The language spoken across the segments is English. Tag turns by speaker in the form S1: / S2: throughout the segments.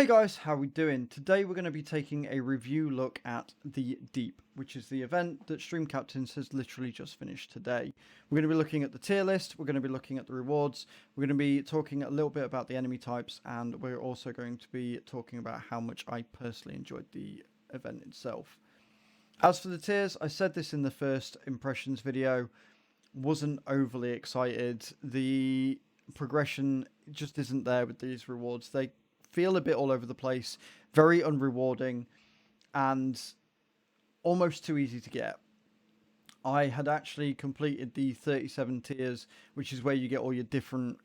S1: Guys, how we doing? Today we're going to be taking a review look at the Deep, which is the event that Stream Captains has literally just finished today. We're going to be looking at the tier list, we're going to be looking at the rewards, we're going to be talking a little bit about the enemy types, and we're also going to be talking about how much I personally enjoyed the event itself. As for the tiers, I said this in the first impressions video, wasn't overly excited. The progression just isn't there with these rewards. They feel a bit all over the place, very unrewarding, and almost too easy to get. I had actually completed the 37 tiers, which is where you get all your different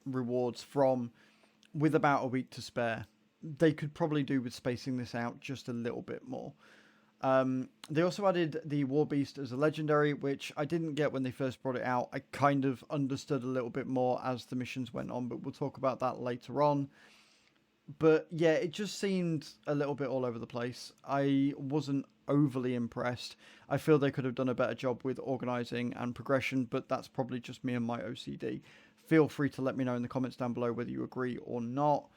S1: rewards from, with about a week to spare. They could probably do with spacing this out just a little bit more. They also added the War Beast as a legendary, which I didn't get when they first brought it out. I kind of understood a little bit more as the missions went on, but we'll talk about that later on. But yeah, it just seemed a little bit all over the place. I wasn't overly impressed. I feel they could have done a better job with organising and progression, but that's probably just me and my OCD. Feel free to let me know in the comments down below whether you agree or not.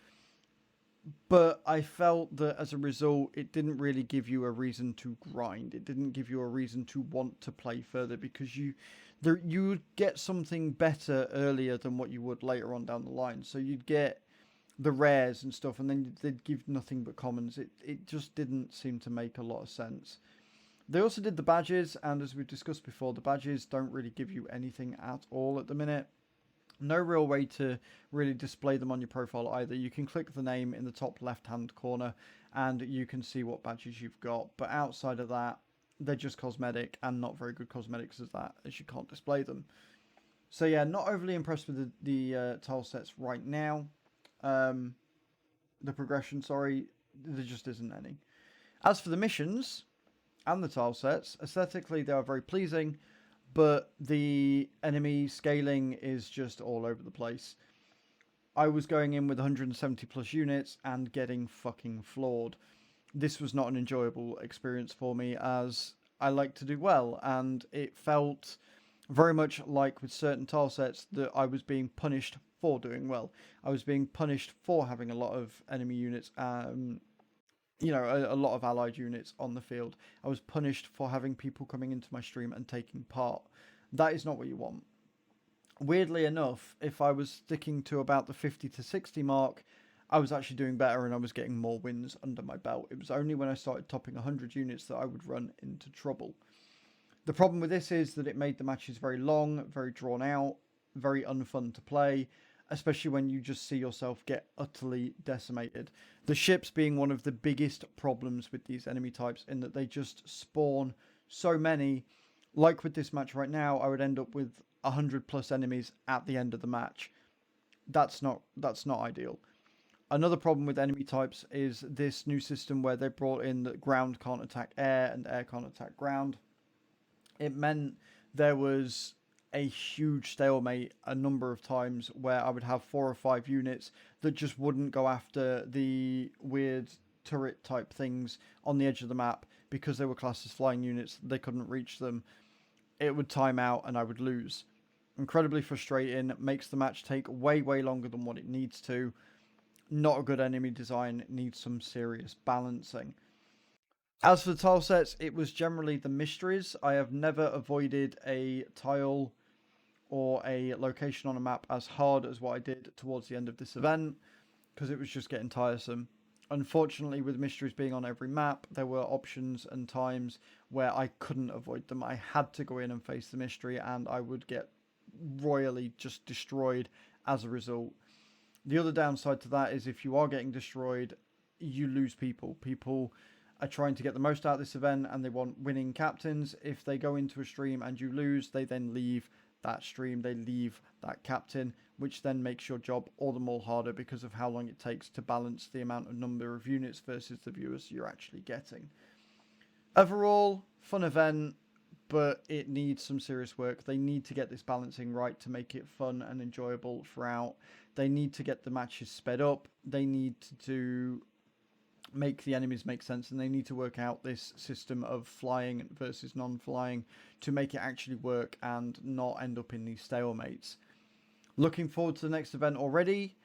S1: But I felt that as a result, it didn't really give you a reason to grind. It didn't give you a reason to want to play further, because you would get something better earlier than what you would later on down the line. So you'd get the rares and stuff, and then they'd give nothing but commons. It just didn't seem to make a lot of sense. They also did the badges, and as we've discussed before, the badges don't really give you anything at all at the minute. No real way to really display them on your profile either. You can click the name in the top left hand corner and you can see what badges you've got, but outside of that, they're just cosmetic, and not very good cosmetics as you can't display them. So yeah, not overly impressed with the tile sets right now. The progression, sorry, there just isn't any. As for the missions and the tile sets, aesthetically they are very pleasing, but the enemy scaling is just all over the place. I was going in with 170 plus units and getting fucking floored. This was not an enjoyable experience for me, as I like to do well, and it felt very much like with certain tile sets that I was being punished for doing well. I was being punished for having a lot of enemy units, a lot of allied units on the field. I was punished for having people coming into my stream and taking part. That is not what you want. Weirdly enough, if I was sticking to about the 50 to 60 mark, I was actually doing better and I was getting more wins under my belt. It was only when I started topping 100 units that I would run into trouble. The problem with this is that it made the matches very long, very drawn out, very unfun to play, especially when you just see yourself get utterly decimated. The ships being one of the biggest problems with these enemy types, in that they just spawn so many. Like with this match right now, I would end up with 100 plus enemies at the end of the match. That's not ideal. Another problem with enemy types is this new system where they brought in that ground can't attack air and air can't attack ground. It meant there was a huge stalemate a number of times where I would have 4 or 5 units that just wouldn't go after the weird turret type things on the edge of the map because they were classed as flying units. They couldn't reach them. It would time out and I would lose. Incredibly frustrating. Makes the match take way longer than what it needs to. Not a good enemy design. It needs some serious balancing. As for the tile sets, it was generally the mysteries. I have never avoided a tile or a location on a map as hard as what I did towards the end of this event, because it was just getting tiresome. Unfortunately, with mysteries being on every map, there were options and times where I couldn't avoid them. I had to go in and face the mystery, and I would get royally just destroyed as a result. The other downside to that is if you are getting destroyed, you lose people. People are trying to get the most out of this event and they want winning captains. If they go into a stream and you lose, they then leave that stream, they leave that captain, which then makes your job all the more harder because of how long it takes to balance the amount of number of units versus the viewers you're actually getting. Overall, fun event, but it needs some serious work. They need to get this balancing right to make it fun and enjoyable throughout. They need to get the matches sped up. They need to make the enemies make sense, and they need to work out this system of flying versus non-flying to make it actually work and not end up in these stalemates. Looking forward to the next event already.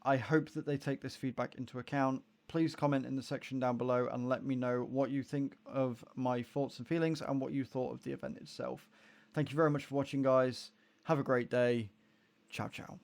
S1: I hope that they take this feedback into account. Please comment in the section down below and let me know what you think of my thoughts and feelings and what you thought of the event itself. Thank you very much for watching, guys. Have a great day. Ciao, ciao.